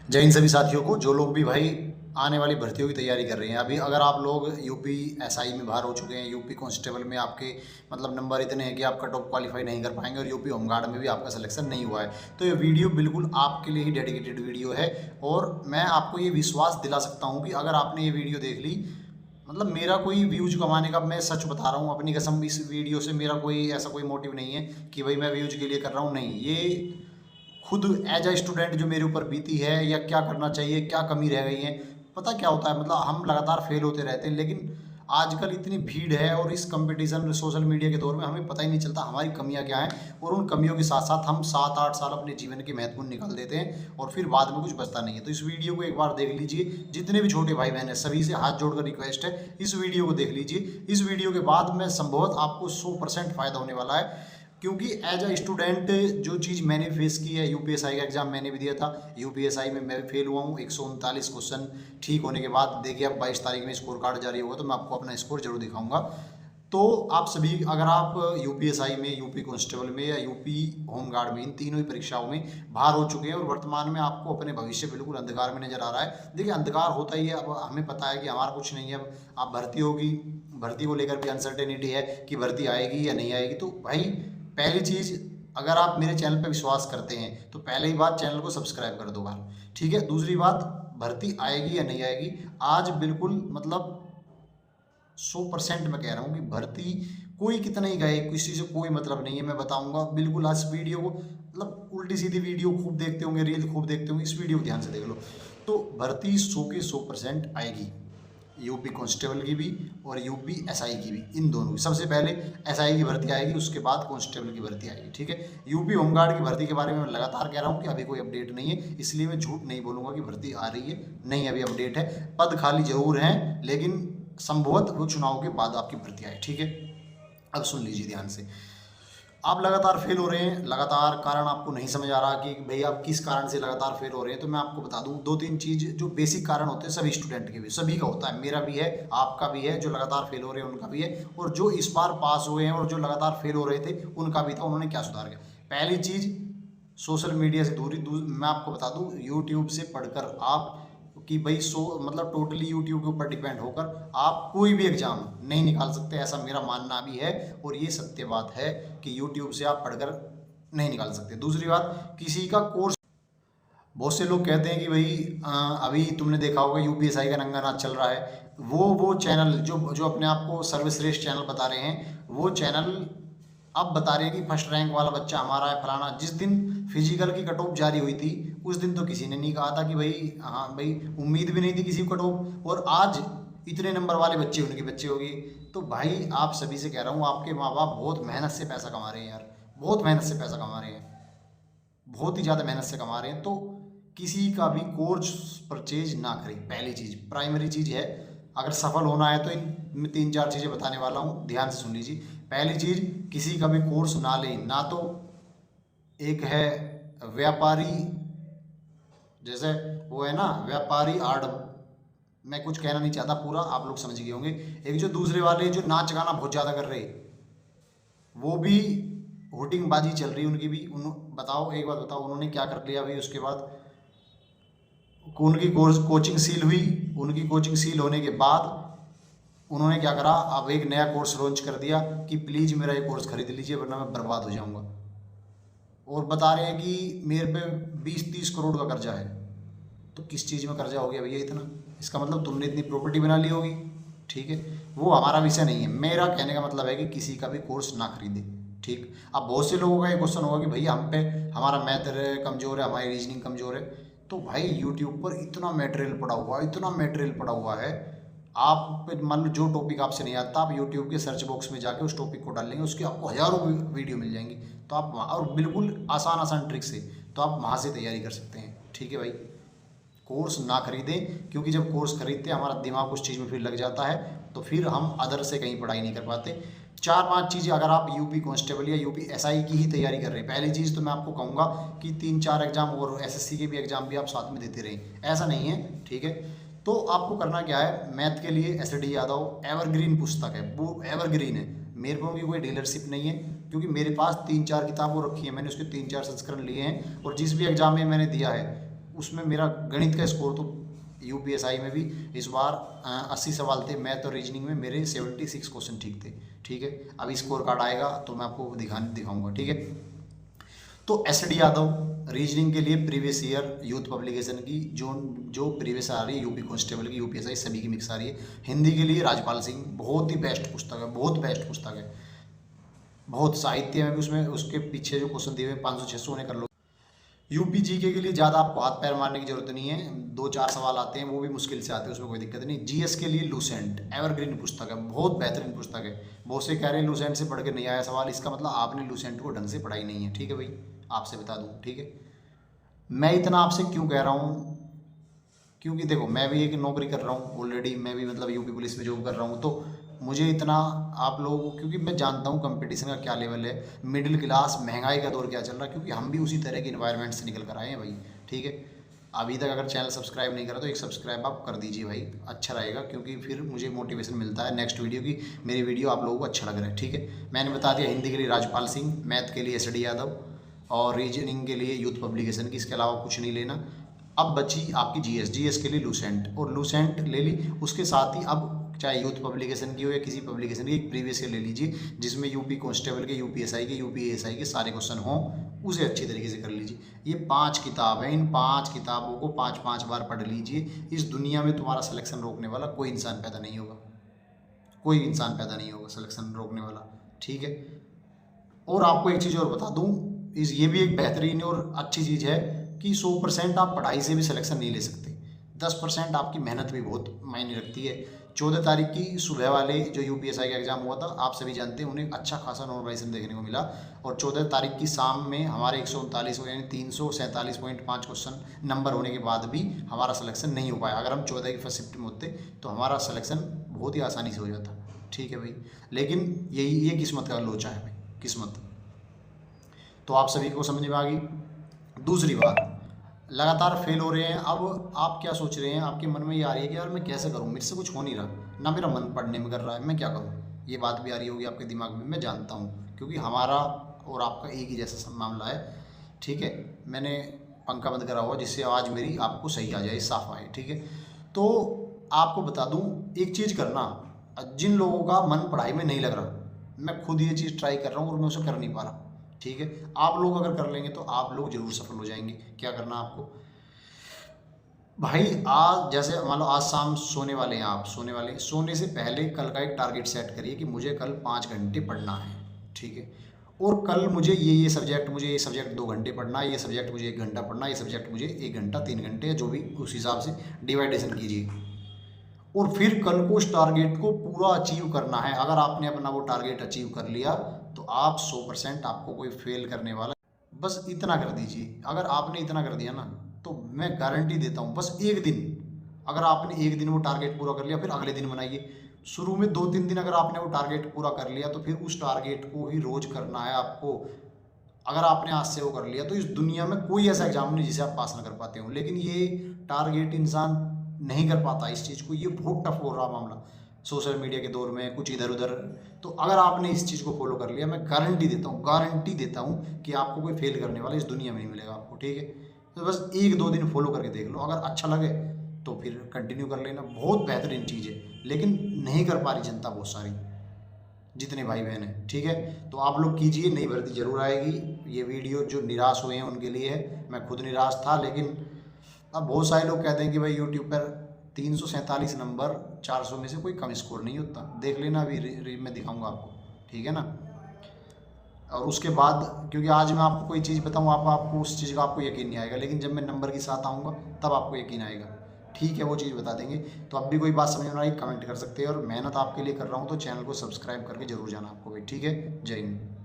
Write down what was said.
जय हिंद सभी साथियों को, जो लोग भी भाई आने वाली भर्तियों की तैयारी कर रहे हैं। अभी अगर आप लोग यूपी एसआई में बाहर हो चुके हैं, यूपी कांस्टेबल में आपके मतलब नंबर इतने हैं कि आप कट ऑफ क्वालिफाई नहीं कर पाएंगे, और यूपी होमगार्ड में भी आपका सिलेक्शन नहीं हुआ है, तो ये वीडियो बिल्कुल आपके लिए ही डेडिकेटेड वीडियो है। और मैं आपको ये विश्वास दिला सकता हूँ कि अगर आपने ये वीडियो देख ली, मतलब मेरा कोई व्यूज कमाने का, मैं सच बता रहा हूँ अपनी कसम, इस वीडियो से मेरा कोई ऐसा कोई मोटिव नहीं है कि भाई मैं व्यूज के लिए कर रहा हूँ, नहीं। ये खुद एज अ स्टूडेंट जो मेरे ऊपर बीती है, या क्या करना चाहिए, क्या कमी रह गई है। पता क्या होता है, मतलब हम लगातार फेल होते रहते हैं, लेकिन आजकल इतनी भीड़ है और इस कंपटीशन सोशल मीडिया के दौर में हमें पता ही नहीं चलता हमारी कमियां क्या हैं, और उन कमियों के साथ साथ हम 7-8 साल अपने जीवन के महत्वपूर्ण निकाल देते हैं और फिर बाद में कुछ बचता नहीं है। तो इस वीडियो को एक बार देख लीजिए, जितने भी छोटे भाई बहन हैं सभी से हाथ जोड़कर रिक्वेस्ट है, इस वीडियो को देख लीजिए। इस वीडियो के बाद में संभवतः आपको 100% फायदा होने वाला है, क्योंकि एज अ स्टूडेंट जो चीज़ मैंने फेस की है, यूपीएसआई का एग्जाम मैंने भी दिया था, यूपीएसआई में मैं भी फेल हुआ हूँ। 139 क्वेश्चन ठीक होने के बाद देखिए अब 22 तारीख में स्कोर कार्ड जारी होगा, तो मैं आपको अपना स्कोर जरूर दिखाऊंगा। तो आप सभी, अगर आप यूपीएसआई में, यूपी कांस्टेबल में, या यूपी होमगार्ड में, इन तीनों ही परीक्षाओं में बाहर हो चुके हैं और वर्तमान में आपको अपने भविष्य बिल्कुल अंधकार में नजर आ रहा है, देखिए अंधकार होता ही है। अब हमें पता है कि हमारा कुछ नहीं है। अब आप भर्ती होगी, भर्ती को लेकर भी अनसर्टेनिटी है कि भर्ती आएगी या नहीं आएगी। तो भाई पहली चीज़, अगर आप मेरे चैनल पर विश्वास करते हैं तो पहले ही बात चैनल को सब्सक्राइब कर दो बार, ठीक है। दूसरी बात, भर्ती आएगी या नहीं आएगी, आज बिल्कुल मतलब 100% मैं कह रहा हूँ कि भर्ती कोई कितना ही गए, किसी से कोई मतलब नहीं है। मैं बताऊंगा बिल्कुल आज वीडियो को, मतलब उल्टी सीधी वीडियो खूब देखते होंगे, रील खूब देखते होंगे, इस वीडियो को ध्यान से देख लो। तो भर्ती 100 के 100% आएगी, यूपी कांस्टेबल की भी और यूपी एसआई की भी, इन दोनों की। सबसे पहले एसआई की भर्ती आएगी, उसके बाद कांस्टेबल की भर्ती आएगी, ठीक है। यूपी होमगार्ड की भर्ती के बारे में मैं लगातार कह रहा हूँ कि अभी कोई अपडेट नहीं है, इसलिए मैं झूठ नहीं बोलूँगा कि भर्ती आ रही है, नहीं अभी अपडेट है। पद खाली जरूर हैं, लेकिन संभवतः वो चुनाव के बाद आपकी भर्ती आए, ठीक है। अब सुन लीजिए ध्यान से। आप लगातार फेल हो रहे हैं, लगातार कारण आपको नहीं समझ आ रहा कि भाई आप किस कारण से लगातार फेल हो रहे हैं, तो मैं आपको बता दूं 2-3 चीज़ जो बेसिक कारण होते हैं सभी स्टूडेंट के भी, सभी का होता है, मेरा भी है, आपका भी है, जो लगातार फेल हो रहे हैं उनका भी है, और जो इस बार पास हुए हैं और जो लगातार फेल हो रहे थे उनका भी था, उन्होंने क्या सुधार किया। पहली चीज़, सोशल मीडिया से दूरी। मैं आपको बता दूं, यूट्यूब से पढ़कर आप कि भाई मतलब टोटली यूट्यूब के ऊपर डिपेंड होकर आप कोई भी एग्जाम नहीं निकाल सकते, ऐसा मेरा मानना भी है, और ये सत्य बात है कि यूट्यूब से आप पढ़कर नहीं निकाल सकते। दूसरी बात, किसी का कोर्स, बहुत से लोग कहते हैं कि भाई अभी तुमने देखा होगा यूपीएसआई का नंगा नाच चल रहा है, वो चैनल जो जो अपने आप को सर्वश्रेष्ठ चैनल बता रहे हैं, वो चैनल अब बता रहे हैं कि फर्स्ट रैंक वाला बच्चा हमारा है, फलाना। जिस दिन फिजिकल की कट ऑफ जारी हुई थी उस दिन तो किसी ने नहीं कहा था कि भाई, हाँ भाई, उम्मीद भी नहीं थी किसी को कट ऑफ, और आज इतने नंबर वाले बच्चे उनके बच्चे होगी। तो भाई आप सभी से कह रहा हूँ, आपके माँ बाप बहुत मेहनत से पैसा कमा रहे हैं यार, बहुत मेहनत से पैसा कमा रहे हैं, बहुत ही ज़्यादा मेहनत से कमा रहे हैं। तो किसी का भी कोर्स परचेज ना करें, पहली चीज़, प्राइमरी चीज़ है। अगर सफल होना है तो इन 3-4 चीज़ें बताने वाला हूँ, ध्यान से सुन लीजिए। पहली चीज़, किसी का भी कोर्स ना लें, ना तो एक है व्यापारी, जैसे वो है ना व्यापारी आर्ट, मैं कुछ कहना नहीं चाहता, पूरा आप लोग समझ गए होंगे। एक जो दूसरे वाले जो नाच गाना बहुत ज़्यादा कर रहे, वो भी होटिंगबाजी चल रही उनकी भी। बताओ, एक बात बताओ, उन्होंने क्या कर लिया भाई उसके बाद? उनकी कोचिंग सील हुई, उनकी कोचिंग सील होने के बाद उन्होंने क्या करा, अब एक नया कोर्स लॉन्च कर दिया कि प्लीज़ मेरा ये कोर्स खरीद लीजिए वरना मैं बर्बाद हो जाऊंगा। और बता रहे हैं कि मेरे पे 20-30 करोड़ का कर्जा है। तो किस चीज़ में कर्जा हो गया भैया इतना? इसका मतलब तुमने इतनी प्रॉपर्टी बना ली होगी, ठीक है। वो हमारा विषय नहीं है, मेरा कहने का मतलब है कि किसी का भी कोर्स ना खरीदे, ठीक। अब बहुत से लोगों का ये क्वेश्चन होगा कि भैया हम पे, हमारा मैथ कमज़ोर है, हमारी रीजनिंग कमज़ोर है। तो भाई यूट्यूब पर इतना मटेरियल पड़ा हुआ है, इतना मटेरियल पड़ा हुआ है। आप मान लो जो टॉपिक आपसे नहीं आता, आप यूट्यूब के सर्च बॉक्स में जाके उस टॉपिक को डाल लेंगे, उसकी आपको हज़ारों वीडियो मिल जाएंगी। तो आप और बिल्कुल आसान आसान ट्रिक से, तो आप वहाँ से तैयारी कर सकते हैं, ठीक है भाई। कोर्स ना खरीदें, क्योंकि जब कोर्स खरीदते हैं हमारा दिमाग उस चीज़ में फिर लग जाता है, तो फिर हम अदर से कहीं पढ़ाई नहीं कर पाते। 4-5 चीज़ें, अगर आप यूपी कांस्टेबल या यूपी एसआई की ही तैयारी कर रहे हैं, पहली चीज़ तो मैं आपको कहूँगा कि 3-4 एग्जाम और एसएससी के भी एग्जाम भी आप साथ में देते रहें, ऐसा नहीं है, ठीक है। तो आपको करना क्या है, मैथ के लिए एसडी यादव एवरग्रीन पुस्तक है, वो एवरग्रीन है। मेरे को की कोई डीलरशिप नहीं है, क्योंकि मेरे पास 3-4 किताबें रखी हैं, मैंने उसके 3-4 संस्करण लिए हैं, और जिस भी एग्जाम में मैंने दिया है उसमें मेरा गणित का स्कोर तो यूपीएसआई में भी इस बार 80 सवाल थे, मैथ और रीजनिंग में मेरे 76 क्वेश्चन ठीक थे। ठीक है, अभी स्कोर कार्ड आएगा तो मैं आपको दिखाऊंगा। ठीक है, तो एसडी यादव रीजनिंग के लिए प्रीवियस ईयर यूथ पब्लिकेशन की जो प्रीवियस आ रही है, यूपी कांस्टेबल की, यूपीएसआई सभी की मिक्स आ रही है। हिंदी के लिए राजपाल सिंह बहुत ही बेस्ट पुस्तक है, बहुत बेस्ट पुस्तक है, बहुत साहित्य में भी उसमें उसके पीछे जो क्वेश्चन दिए हुए 500-600 उन्हें कर लो। यूपी जीके के लिए ज़्यादा आपको हाथ पैर मारने की जरूरत नहीं है, 2-4 सवाल आते हैं, वो भी मुश्किल से आते हैं, उसमें कोई दिक्कत नहीं। जीएस के लिए लूसेंट एवरग्रीन पुस्तक है, बहुत बेहतरीन पुस्तक है। बहुत से कह रहे हैं लूसेंट से पढ़ के नहीं आया सवाल, इसका मतलब आपने लूसेंट को ढंग से पढ़ाई नहीं है। ठीक है भाई, आपसे बता दूँ। ठीक है, मैं इतना आपसे क्यों कह रहा हूँ, क्योंकि देखो मैं भी एक नौकरी कर रहा हूँ ऑलरेडी, मैं भी मतलब यूपी पुलिस में जॉब कर रहा हूँ, तो मुझे इतना आप लोगों को, क्योंकि मैं जानता हूँ कंपटीशन का क्या लेवल है, मिडिल क्लास, महंगाई का दौर क्या चल रहा है, क्योंकि हम भी उसी तरह के इन्वायरमेंट से निकल कर आए हैं भाई। ठीक है, अभी तक अगर चैनल सब्सक्राइब नहीं करा तो एक सब्सक्राइब आप कर दीजिए भाई, अच्छा रहेगा, क्योंकि फिर मुझे मोटिवेशन मिलता है नेक्स्ट वीडियो की, मेरी वीडियो आप लोगों को अच्छा लग रहा है। ठीक है, मैंने बता दिया हिंदी के लिए राजपाल सिंह, मैथ के लिए एसडी यादव और रीजनिंग के लिए यूथ पब्लिकेशन की, इसके अलावा कुछ नहीं लेना। अब बची आपकी जीएस के लिए लूसेंट, और लूसेंट ले ली, उसके साथ ही अब चाहे यूथ पब्लिकेशन की हो या किसी पब्लिकेशन की, एक प्रीवियस ईयर ले लीजिए जिसमें यूपी कांस्टेबल के, यूपीएसआई के, यूपीएसआई के सारे क्वेश्चन हों, उसे अच्छी तरीके से कर लीजिए। ये 5 किताब है, इन 5 किताबों को 5-5 बार पढ़ लीजिए। इस दुनिया में तुम्हारा सिलेक्शन रोकने वाला कोई इंसान पैदा नहीं होगा, कोई इंसान पैदा नहीं होगा सिलेक्शन रोकने वाला। ठीक है, और आपको एक चीज़ और बता दूँ, ये भी एक बेहतरीन और अच्छी चीज़ है कि 100% आप पढ़ाई से भी सिलेक्शन नहीं ले सकते, 10% आपकी मेहनत भी बहुत मायने रखती है। 14 तारीख की सुबह वाले जो यूपीएसआई का एग्ज़ाम हुआ था, आप सभी जानते हैं, उन्हें अच्छा खासा नॉर्मलाइजेशन देखने को मिला, और 14 तारीख की शाम में हमारे 139 यानी 347.5 क्वेश्चन नंबर होने के बाद भी हमारा सिलेक्शन नहीं हो पाया। अगर हम 14 की फर्स्ट शिफ्ट में होते तो हमारा सिलेक्शन बहुत ही आसानी से हो जाता। ठीक है भाई, लेकिन ये किस्मत का लोचा है भाई, किस्मत। तो आप सभी को समझ में आ गई। दूसरी बात, लगातार फेल हो रहे हैं, अब आप क्या सोच रहे हैं, आपके मन में ये आ रही है कि यार मैं कैसे करूं, मेरे से कुछ हो नहीं रहा, ना मेरा मन पढ़ने में कर रहा है, मैं क्या करूं, ये बात भी आ रही होगी आपके दिमाग में, मैं जानता हूं, क्योंकि हमारा और आपका एक ही जैसा मामला है। ठीक है, मैंने पंखा बंद करा हुआ जिससे आवाज़ मेरी आपको सही आ जाए, साफ आए। ठीक है, तो आपको बता दूँ एक चीज़ करना, जिन लोगों का मन पढ़ाई में नहीं लग रहा, मैं खुद ये चीज़ ट्राई कर रहा हूँ और मैं उसे कर नहीं पा रहा। ठीक है, आप लोग अगर कर लेंगे तो आप लोग जरूर सफल हो जाएंगे। क्या करना आपको भाई, आज जैसे मान लो आज शाम सोने वाले हैं आप, सोने से पहले कल का एक टारगेट सेट करिए कि मुझे कल 5 घंटे पढ़ना है। ठीक है, और कल मुझे ये सब्जेक्ट 2 घंटे पढ़ना है, ये सब्जेक्ट मुझे 1 घंटा पढ़ना है, ये सब्जेक्ट मुझे 1 घंटा 3 घंटे, जो भी उस हिसाब से डिवाइडेशन कीजिए, और फिर कल को उस टारगेट को पूरा अचीव करना है। अगर आपने अपना वो टारगेट अचीव कर लिया तो आप 100%, आपको कोई फेल करने वाला, बस इतना कर दीजिए। अगर आपने इतना कर दिया ना तो मैं गारंटी देता हूँ, बस एक दिन, अगर आपने एक दिन वो टारगेट पूरा कर लिया, फिर अगले दिन बनाइए। शुरू में 2-3 दिन अगर आपने वो टारगेट पूरा कर लिया तो फिर उस टारगेट को ही रोज करना है आपको। अगर आपने आज से वो कर लिया तो इस दुनिया में कोई ऐसा एग्जाम नहीं जिसे आप पास ना कर पाते हो, लेकिन ये टारगेट इंसान नहीं कर पाता इस चीज़ को, ये बहुत टफ हो रहा मामला सोशल मीडिया के दौर में, कुछ इधर उधर। तो अगर आपने इस चीज़ को फॉलो कर लिया, मैं गारंटी देता हूँ कि आपको कोई फेल करने वाला इस दुनिया में नहीं मिलेगा आपको। ठीक है, तो बस 1-2 दिन फॉलो करके देख लो, अगर अच्छा लगे तो फिर कंटिन्यू कर लेना, बहुत बेहतरीन चीज़ है। लेकिन नहीं कर पा रही जनता बहुत सारी, जितने भाई बहन हैं। ठीक है, तो आप लोग कीजिए, नई भर्ती जरूर आएगी। ये वीडियो जो निराश हुए हैं उनके लिए है, मैं खुद निराश था, लेकिन अब बहुत सारे लोग कहते हैं कि भाई यूट्यूब पर 347 नंबर 400 में से कोई कम स्कोर नहीं होता, देख लेना, अभी मैं दिखाऊंगा आपको। ठीक है ना, और उसके बाद, क्योंकि आज मैं आपको कोई चीज़ बताऊँ, आपको उस चीज़ का आपको यकीन नहीं आएगा, लेकिन जब मैं नंबर के साथ आऊँगा तब आपको यकीन आएगा। ठीक है, वो चीज़ बता देंगे। तो अब भी कोई बात समझ में आई कमेंट कर सकते हैं, और मेहनत आपके लिए कर रहा हूँ तो चैनल को सब्सक्राइब करके जरूर जाना आपको भाई। ठीक है, जय हिंद।